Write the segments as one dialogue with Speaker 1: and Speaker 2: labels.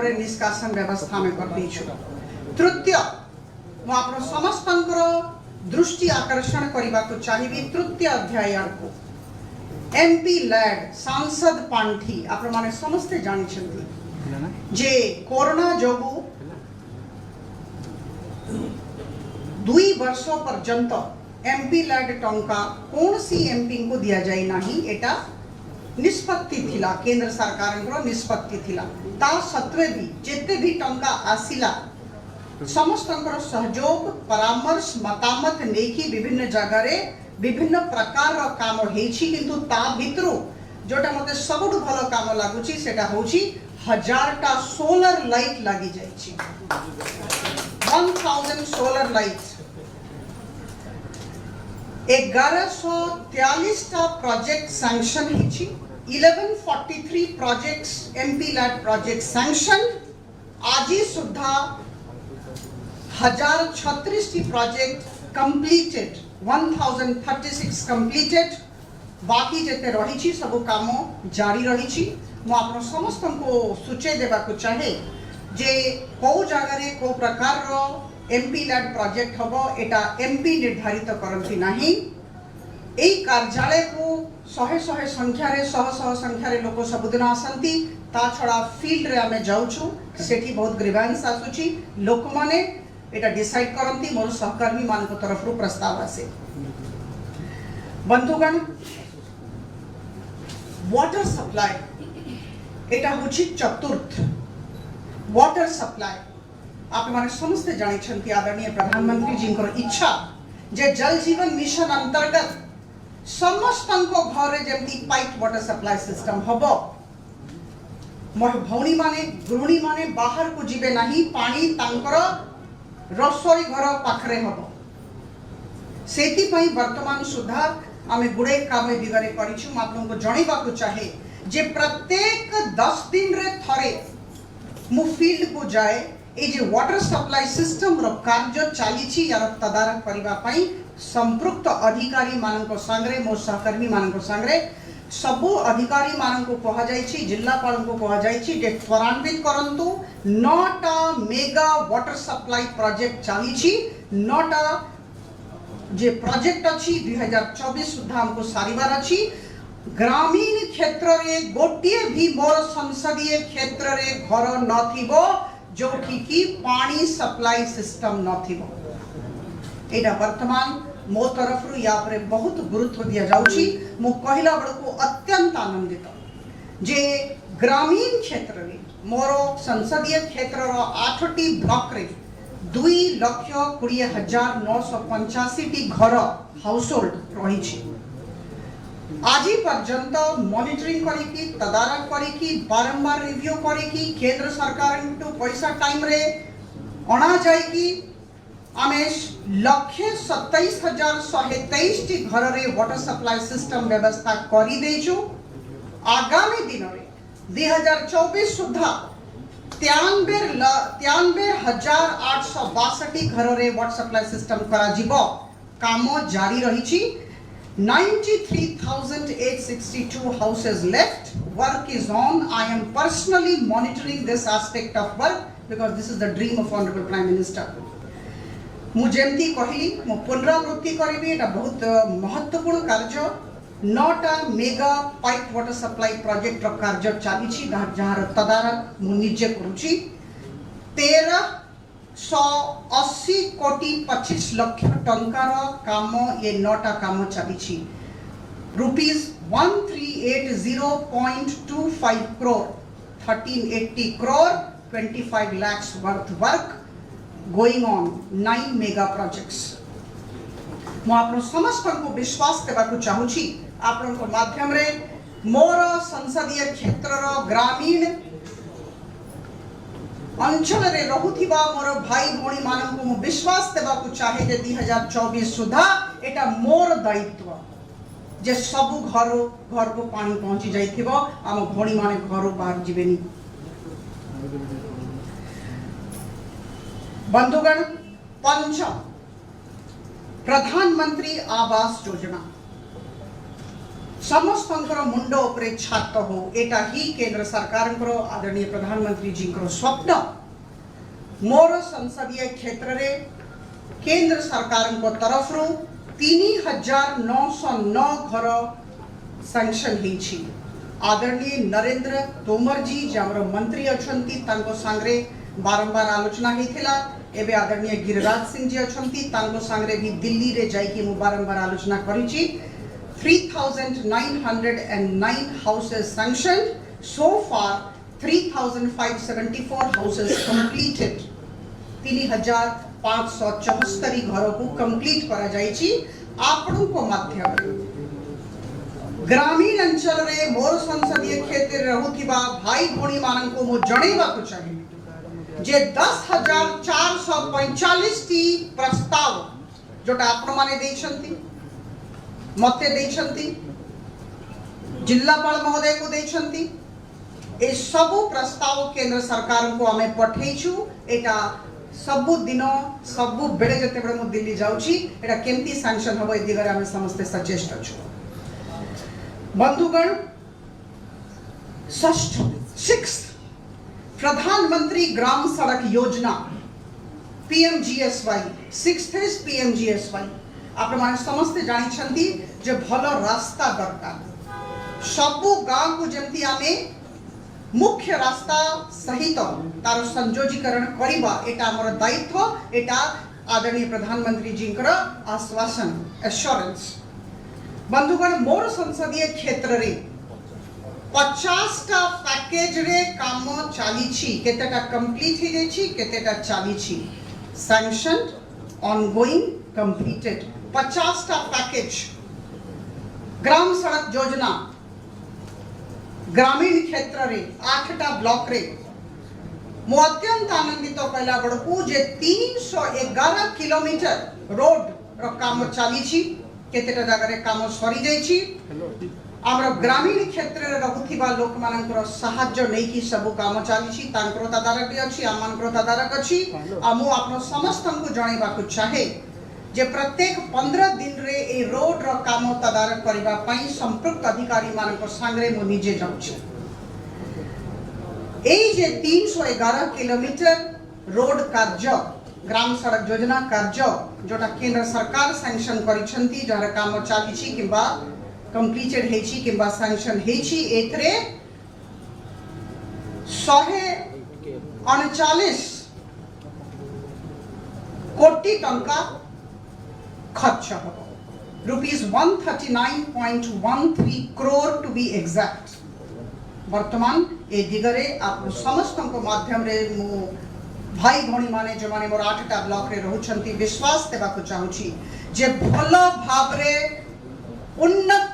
Speaker 1: रे निष्कासन व्यवस्था में कर दैछु। तृतीय मु आपन समस्तंकर दृष्टि आकर्षण करबा को चाहिबी तृतीय अध्याय को एमपी लैड सांसद पांठी आपण माने समस्ते जानि छथि जे कोरोना जोगु 2 वर्ष पर्यंत एमपी लैड टंका कौन सी एमपी को दिया जाए नाही एटा निष्पत्ति थिला केंद्र सरकार निष्पत्ति थिला ता सत्वे भी जेते भी टंका आसिला समस्तंकर सहयोग परामर्श मतामत नेकी विभिन्न जगह रे विभिन्न प्रकार रो काम हेछि किंतु ता भितरु जोटा मते सबुठु भलो काम लागुची सेटा होछि 1000टा सोलर लाइट लागि जाइछि 1000 सोलर लाइट्स 1143 टा प्रोजेक्ट सैंक्शन हेछि 1143 projects MP LAD project sanction आजी सुधा 1036 टी प्रोजेक्ट कंप्लीटेड 1036 कंप्लीटेड बाकी जेते रही सब काम जारी रही मु आप समस्त को सूचे देवा को चाहे जे को जगह रे को प्रकार रो एमपी लैड प्रोजेक्ट हबो एटा एमपी निर्धारित करंती नाही एई कार्यालय को शहे शहे संख्या रे शह संख्या रे लोक सबुदिन आसंती ता छड़ा फील्ड रे आमे जाउछु सेठी बहुत ग्रीवेंस आसुची लोक माने एटा डिसाइड करंती मोर सहकर्मी मान को तरफ रु प्रस्ताव आसे बंधुगण वाटर सप्लाई एटा होछि चतुर्थ वाटर सप्लाई आप माने समस्त जानि छंती आदरणीय प्रधानमंत्री जी को इच्छा जे जल जीवन मिशन अंतर्गत समस्त को घर जेमती पाइप वाटर सप्लाई सिस्टम हबो मोर भौणी माने गृहिणी माने बाहर को जिबे नाही पानी तांकर रसोई घर पाखरे हबो सेति पई वर्तमान सुधा आमे गुडे काम दिगरे करिछु म आपन को जणीबा को चाहे जे प्रत्येक 10 दिन रे थरे मु फील्ड को जाए ए जे वाटर सप्लाई सिस्टम रो कार्य चालीछि यार तदारक करिबा पई संपृक्त अधिकारी मानक संगरे मो सहकर्मी मानक संगरे सबु अधिकारी मानक कहा जाइछि जिल्लापाल को कहा जाइछि जे त्वरान्वित करंतु 9टा मेगा वाटर सप्लाई प्रोजेक्ट चालीछि 9टा जे प्रोजेक्ट अछि 2024 सुधा हमको सारिबार अछि ग्रामीण क्षेत्र रे गोटिए भी मोर संसदीय क्षेत्र रे घर नथिबो जो कि पानी सप्लाई सिस्टम नथिबो एटा वर्तमान मो तरफ रु या पर बहुत गुरुत्व दिया जाउछि मु कहिला बडको अत्यंत आनंदित जे ग्रामीण क्षेत्र रे मोर संसदीय क्षेत्र रो 8टी ब्लॉक रे 2,20,985 टी घर हाउस होल्ड रही छी आज पर्यंत मॉनिटरिंग करिकी तदारक करिकी बारंबार रिव्यू करिकी केंद्र सरकार टू पैसा टाइम रे अणा जाय की आमे 1,27,123 टी घर रे वाटर सप्लाई सिस्टम व्यवस्था करी देछु आगामी दिन रे 2024 सुधा 93,862 घर रे वाटर सप्लाई सिस्टम करा जीवो काम जारी रही छी 93,862 houses left work is on I am personally monitoring this aspect of work because this is the dream of honorable prime minister मु जेमती कहली मु पुनरावृत्ति करिबी एटा बहुत महत्वपूर्ण कार्य 9टा mega pipe water supply project रो कार्य चालीछि जहार तदारक मु निजे करूछि 1380 कोटी 25 लाख टंका रो काम ये 9टा काम चालीछि rupees 1380.25 crore 1380 crore 25 lakhs worth work going on 9 mega projects मु आपन समस्त को विश्वास देबा को चाहूछि आपन को माध्यम रे मोर संसदीय क्षेत्र रो ग्रामीण अंचल रे रहुथिबा मोर भाई भोणी मानन को मु विश्वास देबा को चाहे जे 2024 सुधा एटा मोर दायित्व जे सब घर को पानी पहुंची जाइथिबो हम भोणी माने घर बाहर जिबेनी बंधुगण पंचम प्रधानमंत्री आवास योजना समस्तंकर मुंड उपरे छात हो एटा ही केंद्र सरकार आदरणीय प्रधानमंत्री जी स्वप्न। मोर संसदीय क्षेत्र रे केंद्र सरकार तरफ 3909 घर सैंक्शन होईछि। आदरणीय नरेंद्र तोमर जी जमर मंत्री अछंती तांको सांगरे बारंबार आलोचना हेथिला। एबे आदरणीय गिरिराज सिंह जी अछंती तांको सांगरे भी दिल्ली रे जाइकी मु बारंबार आलोचना करिछि। 3909 houses sanctioned, so far 3574 houses completed। 3574 घर को कंप्लीट करा जाइछि। आपन को माध्यम ग्रामीण अंचल रे मोर संसदीय क्षेत्र रहुथिबा भाई भोणी मानन को मु जणेबा को चाहिए जे 10,445 टी प्रस्ताव जोटा आपण माने देछंती मते देछंती जिल्लापाल महोदय को देछंती ए सबु प्रस्ताव केंद्र सरकार को हमें पठेइछु। एटा सबु दिन सबु बेले जते बेले मु दिल्ली जाउची एटा केमती सैंक्शन हबो ए दिगरे हम समस्त सचेष्ट छु। बंधुगण, 6th प्रधानमंत्री ग्राम सड़क योजना PMGSY 6th is PMGSY। आप माने समस्त जानि छंती जे भलो रास्ता दरकार सबु गांव को जेमती आमे मुख्य रास्ता सहित तार संयोजीकरण करिबा एटा हमर दायित्व। एटा आदरणीय प्रधानमंत्री जी आश्वासन एश्योरेंस। बंधुगण, मोर संसदीय क्षेत्र रे 50 टा पैकेज रे काम चाली छी। केतेटा कंप्लीट हे जाई छी, केतेटा चाली छी। सैंक्शनड, ऑनगोइंग, कंप्लीटेड 50 टा पैकेज। ग्राम सड़क योजना ग्रामीण क्षेत्र रे 8 टा ब्लॉक रे मो अत्यंत आनंदित कहला बड़कू जे 311 किलोमीटर रोड रो काम चाली छी। केतेटा जगह रे काम सरी जाई छी। हमर ग्रामीण क्षेत्र रे रहुथिबा लोक मानकर सहाय्य नै कि सब काम चाली छी। तांकर तदारक अछि, आमानकर तदारक अछि। आमु आपन समस्त को जणैबा को चाहे जे प्रत्येक 15 दिन रे ए रोड रो काम तदारक करिबा पई संपृक्त अधिकारी मानकर संगरे मु निजे जाउछि। ए जे 311 किलोमीटर रोड कार्य ग्राम सड़क योजना कार्य जोटा केंद्र सरकार सैंक्शन करिसंती जहर काम चाली छी किबा कंप्लीटेड हेछि किबा सैंक्शन हेछि एथरे 139 कोटी टंका खर्च होबो। ₹139.13 करोड़ टू बी एग्जैक्ट। वर्तमान ए दिगरे आप समस्त को माध्यम रे मु भाई भोणी माने जो माने मोर 8 टा ब्लॉक रे रहउछंती विश्वास देबा को चाहूची जे भलो भाबरे उन्नत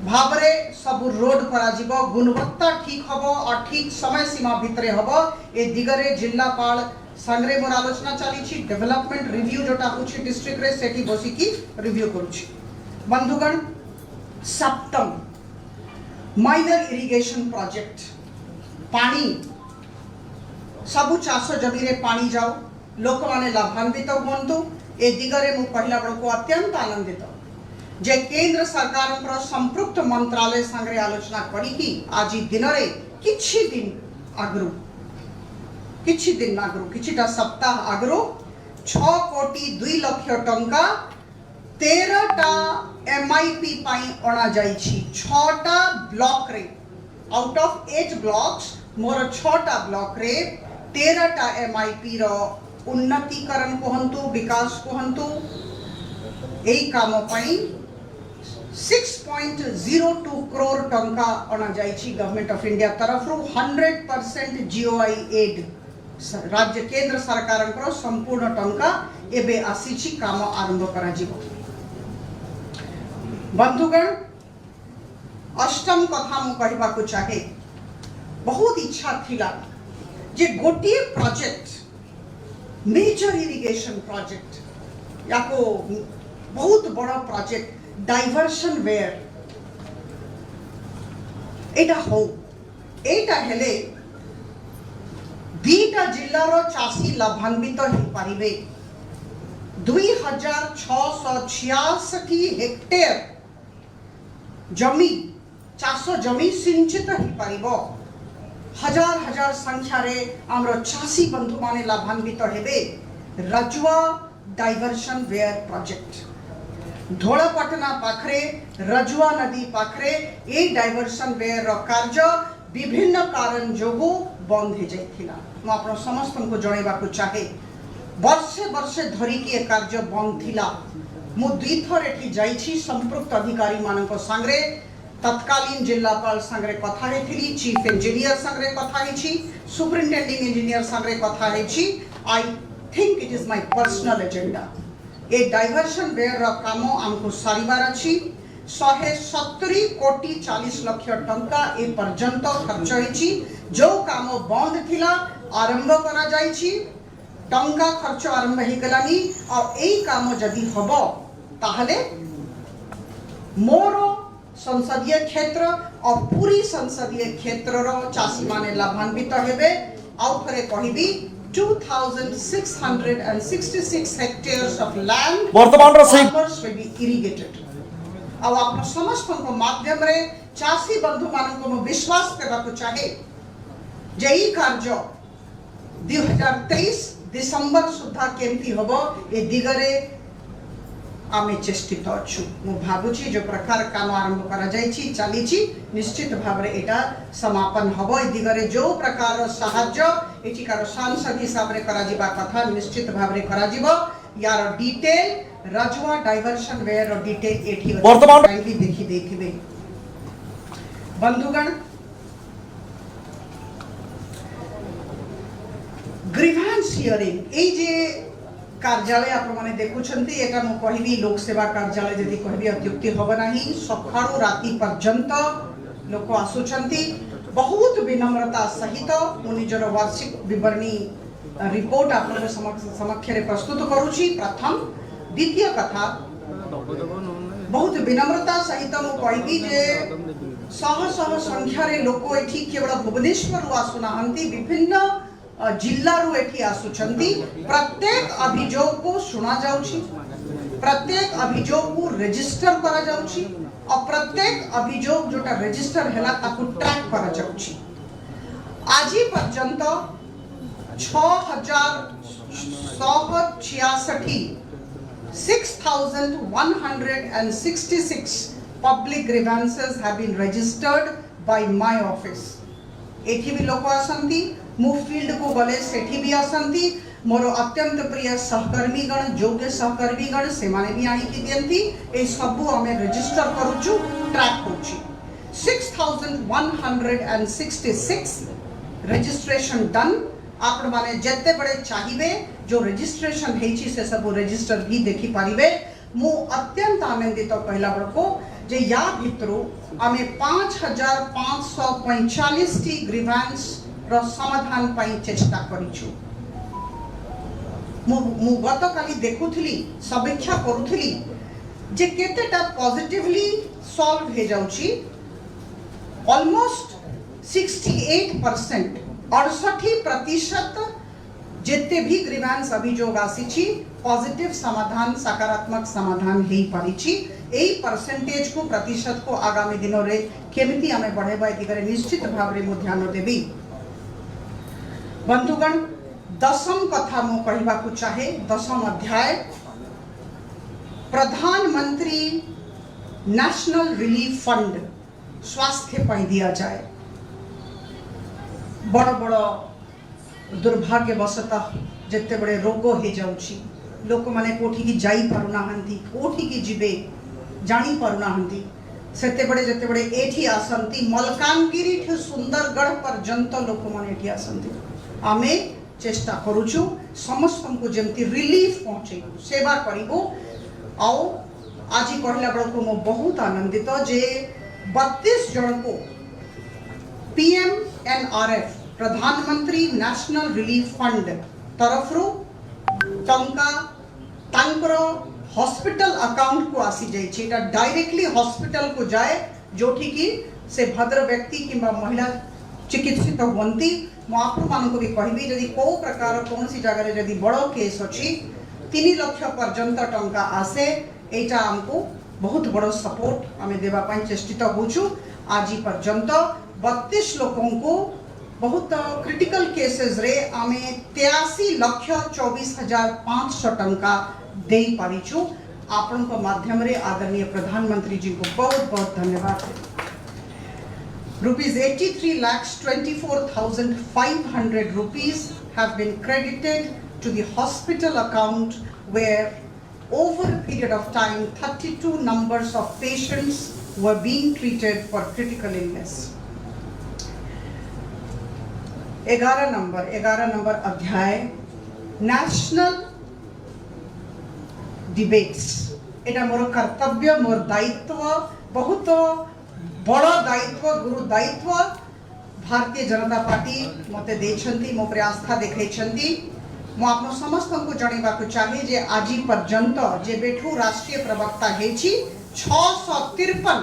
Speaker 1: भाबरे सब रोड करा जीवो, गुणवत्ता ठीक हबो और ठीक समय सीमा भितरे हबो। ए दिगरे जिल्लापाल संग्रे मोर आलोचना चाली छी। डेवलपमेंट रिव्यू जोटा होछि डिस्ट्रिक्ट रे सेठी बसी की रिव्यू करूछि। बंधुगण, 7म माइनर इरिगेशन प्रोजेक्ट पानी सबु चाष जमी रे पानी जाओ लोक माने लाभान्वित होंतु। ए दिगरे मु पहिला बड़ को अत्यंत आनंदित जे केंद्र सरकार संपृक्त मंत्रालय संगे आलोचना करी कि आज दिन रे किछि दिन आगरु किछिटा सप्ताह आगरु 6 कोटी 2 लाख टंका 13 टा MIP पाई अणा जाई छी। 6 टा ब्लॉक रे आउट ऑफ 8 ब्लॉक्स मोर 6 टा ब्लॉक रे 13 टा MIP रो उन्नतीकरण कहंतु विकास कहंतु एई काम पाई 6.02 करोड़ टंका अणा जाई छी गवर्नमेंट ऑफ इंडिया तरफ 100% GOI एड राज्य केंद्र सरकार संपूर्ण टंका एबे आसी छी काम आरंभ करा जीवो। बंधुगण, 8म कथा मु कहबा को चाहे बहुत इच्छा थिला जे गोटे प्रोजेक्ट मेजर इरिगेशन प्रोजेक्ट याको बहुत बड़ा प्रोजेक्ट डाइवर्शन वेयर एटा हो एटा हेले 2टा जिल्लार चाषी लाभान्वित हो पारिबे। 2666 हेक्टेयर जमी चाष जमी सिंचित हो पारिबो हजार हजार संख्या रे हमरो चासी बंधु माने लाभान्वित हेबे रजुआ डाइवर्शन वेयर प्रोजेक्ट धोलापटना पाखरे रजुआ नदी पाखरे ए डाइवर्शन वेयर रो कार्य विभिन्न कारण जोगु बंद हो जाइथिला म आपण समस्त को जणेबा को चाहे वर्षे वर्षे धरी के कार्य बंद थिला मु दुई थर एठी जाइछि संपृक्त अधिकारी मानक संगरे तत्कालीन जिल्लापाल संगरे कथा हेथिली चीफ इंजीनियर संगरे कथा हेछि सुपरिटेंडिंग इंजीनियर संगरे कथा हेछि I think it is my personal agenda a diversion weir रो काम हमको सारिबार अछि 170 कोटी 40 लाख टंका ए पर्यंत खर्च हेछि जो काम बंद थिला आरंभ करा जाइछि टंका खर्च आरंभ हो गलानी और एई काम जदि हबो ताहले मोर संसदीय क्षेत्र और पूरी संसदीय क्षेत्र रो चासी माने लाभान्वित हेबे आउ थरे कहिबी 2666 हेक्टेयर्स ऑफ लैंड
Speaker 2: वर्तमान रो
Speaker 1: farmers will be irrigated अब आप समस्त को माध्यम रे चासी बंधु मान को विश्वास करबा को चाहे जे ई कार्य 2023 डिसेंबर सुधा केमती हबो ए दिगरे आमे चेष्टित अछु मु भाबुची जो प्रकार काम आरंभ करा जायछि चलीछि निश्चित भाव रे एटा समापन हबो ए दिगरे जो प्रकार सहाय्य एटिकार सांसद हिसाब रे करा जिबा कथा निश्चित भाव रे करा जिवो यार डिटेल रजुआ डाइवर्शन वेयर रो डिटेल एठी
Speaker 2: वर्तमान
Speaker 1: काइंडली देखि देखिबे बंधुगण ग्रीवेंस हियरिंग ए जे कार्यालय आप माने देखुछंती एटा मु कहबी लोक सेवा कार्यालय जदि कहबी अत्युक्ति हबो नाही सखाळु राति पर्यंत लोक आसुछंती बहुत विनम्रता सहित मु निजर वार्षिक विवरणी रिपोर्ट आपन समक्ष रे प्रस्तुत करूची प्रथम द्वितीय कथा बहुत विनम्रता सहित मु कहबी जे सह सह संख्या रे लोक एठी केवल भुवनेश्वर रु आसुनाहंती विभिन्न जिल्ला रु एठी आसुछंती प्रत्येक अभियोग को सुना जाउची प्रत्येक अभियोग को रजिस्टर करा जाउची और प्रत्येक अभियोग जोटा रजिस्टर हैला ताकू ट्रैक करा जाउची आजि पर्यंत 6166 public grievances have been registered by my office एठी भी लोक आसंती मु फील्ड को गले सेठी भी आसंती मोर अत्यंत प्रिय सहकर्मी गण योग्य सहकर्मी गण से माने भी आनी की दियंती ए सबु हमें रजिस्टर करूछु ट्रैक करूछु 6166 रजिस्ट्रेशन डन आप माने जत्ते बड़े चाहिए जो रजिस्ट्रेशन हेची से सब रजिस्टर भी देखि पारिबे मु अत्यंत आनंदित कहला बड़को जे या भितरो आमे 5545 टी ग्रीवेंस रो समाधान पाई चेष्टा करिछु मु गत काली देखुथली समीक्षा करूथली जे केतेटा पॉजिटिवली सॉल्व हे जाउची ऑलमोस्ट 68% 68% जिते भी ग्रीवेंस अभियोग आसीची पॉजिटिव समाधान सकारात्मक समाधान हेई पारिची एई परसेंटेज को प्रतिशत को आगामी दिनों रे केमिति आमे बढ़ेबा एतिकरे निश्चित भाव रे मु ध्यान देबी बंधुगण दशम कथा मु कहबा को चाहे दशम अध्याय प्रधानमंत्री नेशनल रिलीफ फंड स्वास्थ्य पाई दिया जाए बड़ बड़ दुर्भाग्यवशतः जिते बड़े रोग हो जाउची लोक माने कोठी की जाई पारुना हंती कोठी की जिबे जानी पारुना हंती सेते बड़े जते बड़े एठी आसंती मलकानगिरी ठे सुंदरगढ़ पर्यंत लोक माने एठी आसंती आमे चेष्टा करूछु समस्त को जेमती रिलीफ पहुंचे सेवा करिबो आओ आज कहला बड़को मो बहुत आनंदित जे 32 जन को PMNRF प्रधानमंत्री नेशनल रिलीफ फंड तरफ रु टंका तांकर हॉस्पिटल अकाउंट को आसी जाई छी एटा डायरेक्टली हॉस्पिटल को जाए जोठी की से भद्र व्यक्ति किंबा महिला चिकित्सित होंती मो आप मान को भी कहबी यदि को प्रकार कौन सी जगह यदि बड़ केस अछि 3 लाख पर्यंत टंका आसे एटा हमको बहुत बड़ सपोर्ट आम देवाई चेष्टित होचु। आज पर्यंत 32 लोकों को बहुत क्रिटिकल केसेस रे आम 83,24,500 टंका दे पारिछु। आपण माध्यम रे आदरणीय प्रधानमंत्री जी को बहुत बहुत धन्यवाद। Rupees 83,24,500 rupees have been credited to the hospital account, where over a period of time 32 numbers of patients were being treated for critical illness. 11 number अध्याय नेशनल डिबेट्स। एटा मोर कर्तव्य, मोर दायित्व, बहुत बड़ दायित्व, गुरु दायित्व भारतीय जनता पार्टी मते देछंती, मो पर आस्था देखैछंती। मो आपन समस्त को जणेबा को चाहे जे आज पर्यंत जे बेठू राष्ट्रीय प्रवक्ता हेछि 653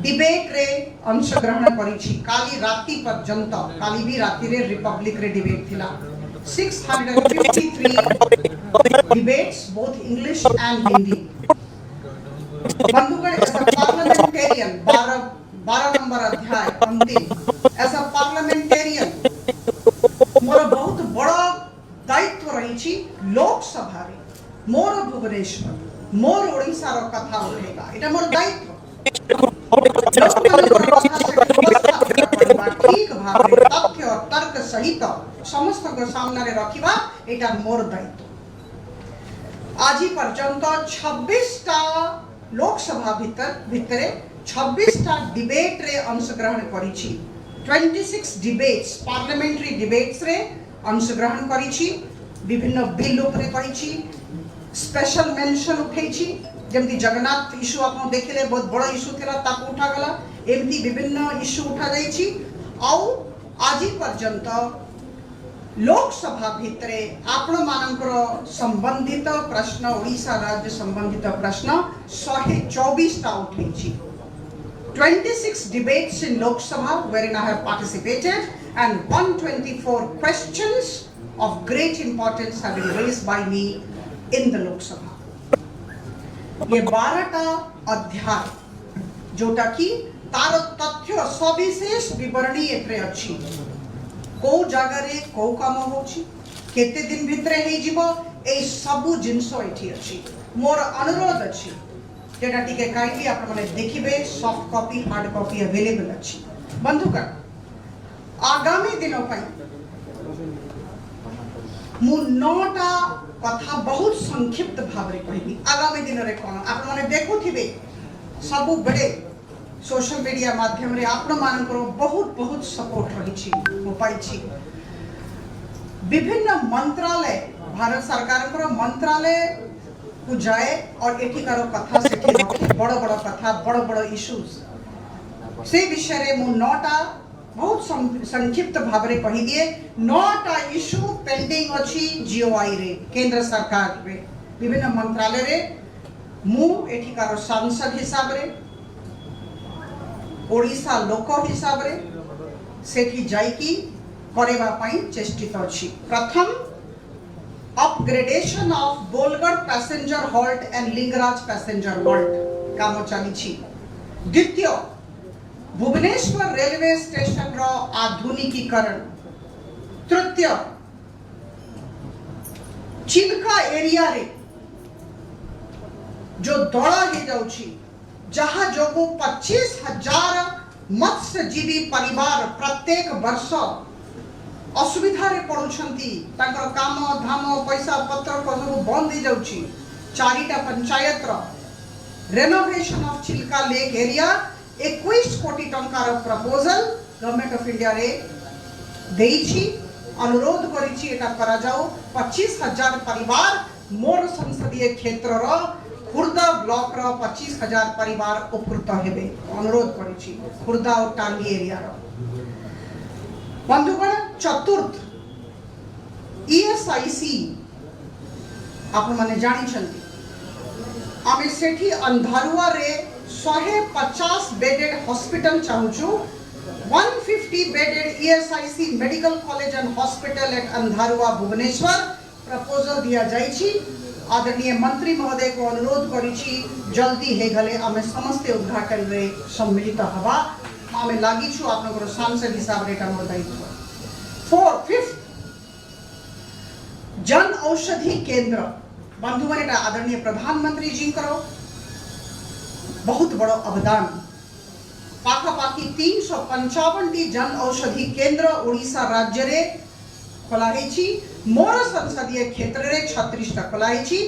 Speaker 1: डिबेट रे अंशग्रहण करिछि। काली राति पर्यंत, काली भी राति रे रिपब्लिक रे डिबेट थिला। 653 debates, both English and Hindi. बंधुगण, एज अ पार्लियामेंटेरियन 12 नंबर अध्याय अंतिम, एज अ पार्लियामेंटेरियन मोर बहुत बड़ा दायित्व रही लोकसभा रे मोर भुवनेश्वर, मोर ओडिशा रो कथा उठेगा। एटा मोर दायित्व ठीक भाव तथ्य और तर्क सहित समस्त सामने रखा, एटा मोर दायित्व। आज पर्यंत 26टा लोकसभा भितर 26टा डिबेट रे अंशग्रहण करिछि। 26 डिबेट्स, पार्लियामेंट्री डिबेट्स रे अंशग्रहण करिछि। विभिन्न बिल उपरे करिछि, स्पेशल मेंशन उठैछि। जमती जगन्नाथ इश्यू आप देखिले, बहुत बड़ा इश्यू थिला, ताको उठा गला। एमती विभिन्न इश्यू उठा जाइछि। आउ आज पर्यंत लोकसभा भितरे आपण मानकर संबंधित प्रश्न, ओडिशा राज्य संबंधित प्रश्न 124टा उठैछि। 26 debates in Lok Sabha wherein I have participated, and 124 questions of great importance have been raised by me in the Lok Sabha. ये 12टा अध्याय जोटा कि तार तथ्य सविशेष विवरणी एथरे अछि। को जगह रे को काम होछि, केते दिन भितरे हे जीवो, ए सबु जिंसो एठी अछि। मोर अनुरोध अछि जेटा टिके काइंडली आपण माने देखिबे, soft copy hard copy available अछि। बंधुगण, आगामी दिनों पई मु 9टा कथा बहुत संक्षिप्त भाव रे कहबी। आगामी दिन रे कोन आपण माने देखुथिबे, सबु बड़े सोशल मीडिया माध्यम रे आपण मानकर बहुत बहुत सपोर्ट रही मो पाइछि। विभिन्न मंत्रालय, भारत सरकार मंत्रालय को जाए और एठिकार कथा सेठी रखे, बड़ बड़ कथा, बड़ बड़ इश्यूज से विषय रे मु 9टा बहुत संक्षिप्त भाव रे कहि दिए। 9टा इश्यू पेंडिंग अछि जीओआई रे, केंद्र सरकार रे, विभिन्न मंत्रालय रे। मु एठिकार सांसद हिसाब रे, ओडिशा लोक हिसाब रे सेठी जाइकी करेबा पई चेष्टित अछि। प्रथम, upgradation of Bolgarh passenger halt and Lingaraj passenger halt काम चली। द्वितीय, भुवनेश्वर रेलवे स्टेशन रो आधुनिकीकरण। तृतीय, चिल्का एरिया रे जो दड़ा हे जाउछि, जहाँ जोगो 25,000 मत्स्यजीवी परिवार प्रत्येक वर्ष असुविधा रे पड़ुछंती। ताकर काम धाम पैसा पत्र को सब बंद हो जाउछि। 4टा पंचायत रो renovation of Chilika lake area 21 कोटी टंकार प्रपोजल गवर्नमेंट ऑफ इंडिया रे देइछि। अनुरोध करिछि एटा करा जाओ। 25,000 परिवार मोर संसदीय क्षेत्र रो खुर्दा ब्लॉक रो 25,000 परिवार उपकृत हेबे। अनुरोध करिछि खुर्दा और टांगी एरिया रो। बंधुगण, चतुर्थ, ईएसआईसी आप माने जानि छंती। आमे सेठी अंधारुआ रे 150 बेडेड हॉस्पिटल चाहूछु। 150 bedded ESIC medical college and hospital at Andharua Bhubaneswar proposal दिया जाइछि आदरणीय मंत्री महोदय को अनुरोध करिछि जल्दी हे गले आमे समस्त उद्घाटन रे सम्मिलित हवा आमे लागि छु आपनकर सांसद हिसाब रे काम दायित्व। 5th जन औषधि केंद्र बंधु माने आदरणीय प्रधानमंत्री जी करो बहुत बड़ो अवदान पाखापाखि 355 टी जन औषधि केंद्र ओडिशा राज्य रे खोलाहेछि। मोर संसदीय क्षेत्र रे 36 टा खोलाहेछि।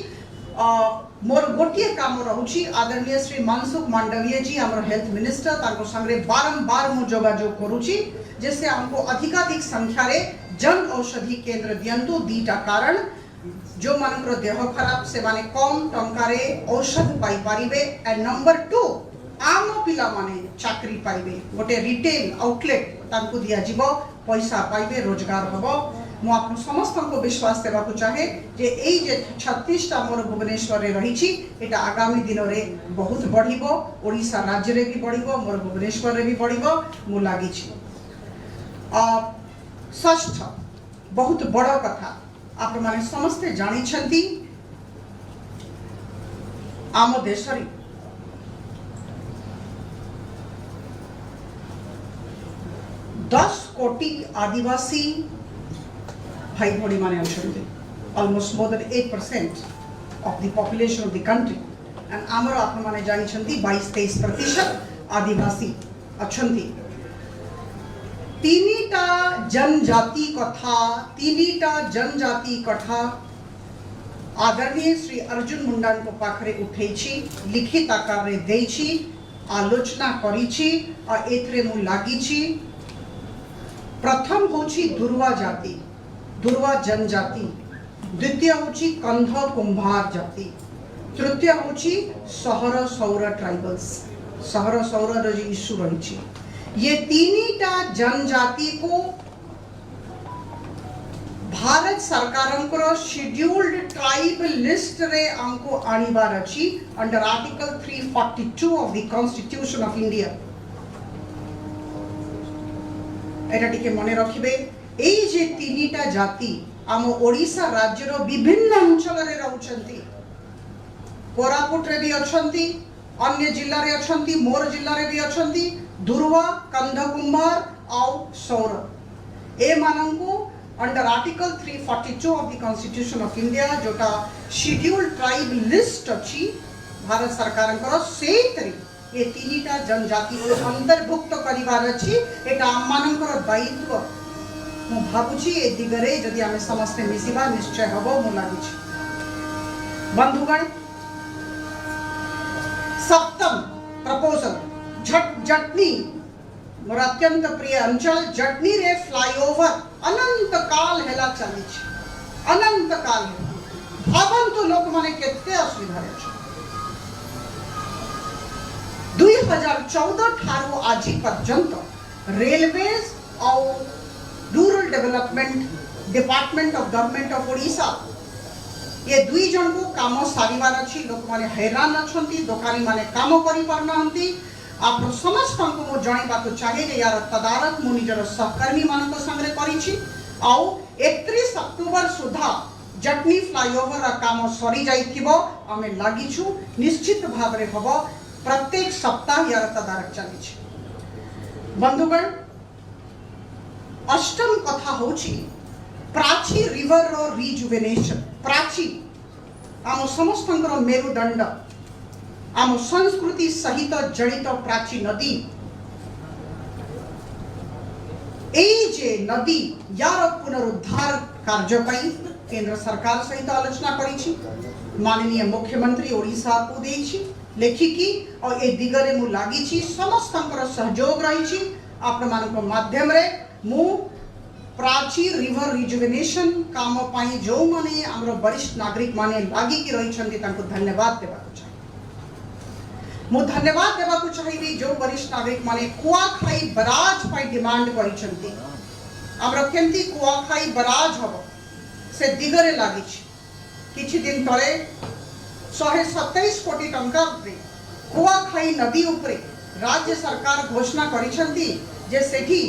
Speaker 1: मोर गोटिए काम रहुछि आदरणीय श्री मनसुख मांडवीय जी हमर हेल्थ मिनिस्टर ताको संगे बारंबार मु जोगाजोग करूछि जैसे हमको अधिकाधिक संख्या रे जन औषधि केंद्र दियंतु दीटा कारण जो मानकर देह खराब से माने कम टंकारे औषध पाई पारिबे एंड नंबर 2 आम पिला माने चाकरी पाइबे गोटे रिटेल आउटलेट तांको दिया जीवो पैसा पाइबे रोजगार हबो। मु आपन समस्त को विश्वास देबा को चाहे जे एई जे 36 टा मोर भुवनेश्वर रे रहिछि एटा आगामी दिन रे बहुत बढ़िबो ओडिशा राज्य रे भी बढ़िबो मोर भुवनेश्वर रे भी बढ़िबो मु लागि छि। षष्ठ बहुत बड़ कथा आप माने समस्ते जानी छंती आम देश रे 10 कोटी आदिवासी भाई भोड़ी माने अच्छे almost more than 8% of the population of the country and आमर आप माने जानी छंती 22-23% आदिवासी अच्छी तीनीटा जनजाति कथा आदरणीय श्री अर्जुन मुंडा को पाखरे उठेछि लिखित आकार रे देछि आलोचना करिछि और एथरे मु लागिछि। प्रथम होछि दुर्वा जनजाति, द्वितीय होछि कंध कुंभार जाति, तृतीय होछि सहर सौर ट्राइबल्स सहर सौर रो जे इश्यू रहिछि ये तीनीटा जनजाति को भारत सरकार शेड्यूल्ड ट्राइब लिस्ट रे हमको आनिबार अछि under article 342 of the constitution of India. एटा टिके मने रखिबे एई जे तीनीटा जाति आम ओडिशा राज्य रो विभिन्न अंचल रे रहउछंती कोरापुट रे भी अछंती अन्य जिल्ला रे अछंती मोर जिल्ला रे भी अछंती दुर्वा कंध कुंभार आउ सौर ए मानंकु under article 342 of the constitution of India जोटा शेड्यूल्ड ट्राइब लिस्ट अछि भारत सरकार सेतरी ये तीनीटा जनजाति को अंतर्भुक्त करिवार अछि एटा आम मानकर दायित्व मु भाबुछि ए दिगरे जदि आमे समस्त मिसिबा निश्चय हबो मु लागिछि। बंधुगण सप्तम प्रपोजल जटनी मोर अत्यंत प्रिय अंचल जटनी रे फ्लाईओवर अनंत काल हेला चली अनंत काल भावंतु लोक माने केते असुविधा रे 2014 ठारू आज पर्यंत रेलवेज और rural development department of government of Odisha ये दुई जन को काम सारिवार अछि लोक माने हैरान अछंती दुकानी माने काम करि पारनांती आप समस्त को मो जानिबा को चाहे जे यार तदारक मु निजर सहकर्मी मानक संगे करिछि आउ 31 अक्टूबर सुधा जटनी फ्लाईओवर काम सरी जाइथिबो आमे लागिछु निश्चित भाव रे हबो प्रत्येक सप्ताह यार तदारक चलिछि। बंधुगण अष्टम कथा होछि प्राची रिवर रो रिजुवेनेशन। प्राची आम समस्तंकर मेरुदंड आम संस्कृति सहित जड़ित प्राची नदी जे नदी यार पुनरुद्धार कार्य पई केंद्र सरकार सहित आलोचना करिछि माननीय मुख्यमंत्री ओडिशा को देछि लेखिकी और ए दिगरे मु लागिछि समस्तंकर सहयोग रहिछि आपण मानक माध्यम रे मु प्राची रिवर रिजुवेनेशन काम पाई जो माने हमरो वरिष्ठ नागरिक माने लागी कि रही छंती तांको धन्यवाद देबा चाहिए। मु धन्यवाद देबा को चाहिए जो वरिष्ठ नागरिक माने कुआखाई बराज पाई डिमांड करी छंती हमरो केमती कुआखाई बराज हबो से दिगरे लागी छि किछि दिन तळे 127 कोटी टंका रे कुआखाई नदी उपरे राज्य सरकार घोषणा करी छंती जे सेठी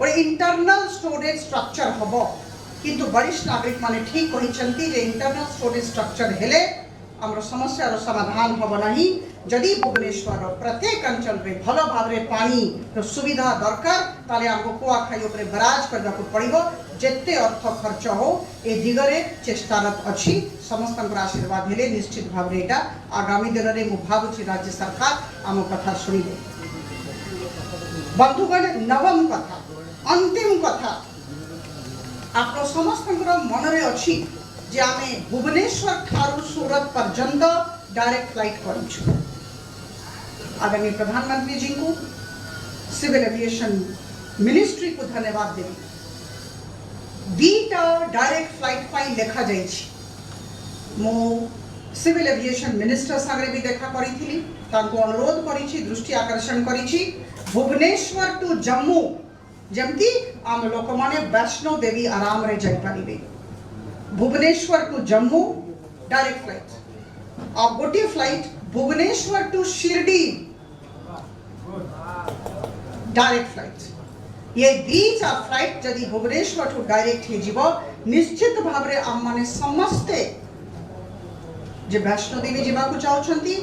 Speaker 1: और इंटरनल स्टोरेज स्ट्रक्चर हबो किंतु वरिष्ठ नागरिक माने ठीक कहिसंती जे इंटरनल स्टोरेज स्ट्रक्चर हेले हमर समस्या रो समाधान हब नहीं जदि भुवनेश्वर प्रत्येक अंचल रे भल भाव रे पानी रो सुविधा दरकार ताले हमको कुआखाई ऊपर बराज करबा को पड़िबो जेते अर्थ खर्च हो ए दिगरे चेष्टारत अछि समस्त आशीर्वाद हेले निश्चित भाव रे एटा आगामी दिन रे मु भाबुछि राज्य सरकार आम कथा सुनिबे। बंधुगण नवम कथा अंतिम कथा आप समस्त मन रे अछि जे आमे भुवनेश्वर ठारू सूरत पर्यंत डायरेक्ट फ्लाइट करूछु। आदरणीय प्रधानमंत्री जी को सिविल एविएशन मिनिस्ट्री को धन्यवाद देवी। दीटा डायरेक्ट फ्लाइट पाई लेखा जाइछि मो सिविल एविएशन मिनिस्टर सागरे भी देखा करी थी तांको अनुरोध करी दृष्टि आकर्षण करी भुवनेश्वर टू जम्मू जमती आम लोक माने वैष्णो देवी आराम रे जाई पारिबे। Bhubaneswar to Jammu direct flight और गोटे flight Bhubaneswar to Shirdi direct flight ये दीटा फ्लाइट जदि भुवनेश्वर टू डायरेक्ट हे जीवो निश्चित भाव रे आम माने समस्ते जे वैष्णो देवी जीवा को चाहछंती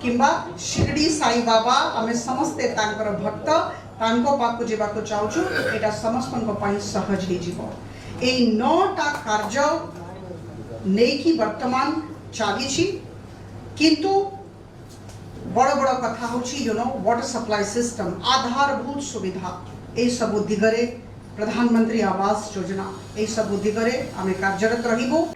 Speaker 1: किंबा शिरडी साई बाबा आमे समस्ते तांकर भक्त तांको पाकु जीवा को चाहछु एटा समस्तन पई सहज हे जीवो। ए 9टा कार्य नेकी वर्तमान चालीछि किंतु बड़ बड़ कथा होछि वाटर सप्लाई सिस्टम आधारभूत सुविधा ए सब दिगरे प्रधानमंत्री आवास योजना ए सब दिगरे आमे कार्यरत रहिबो।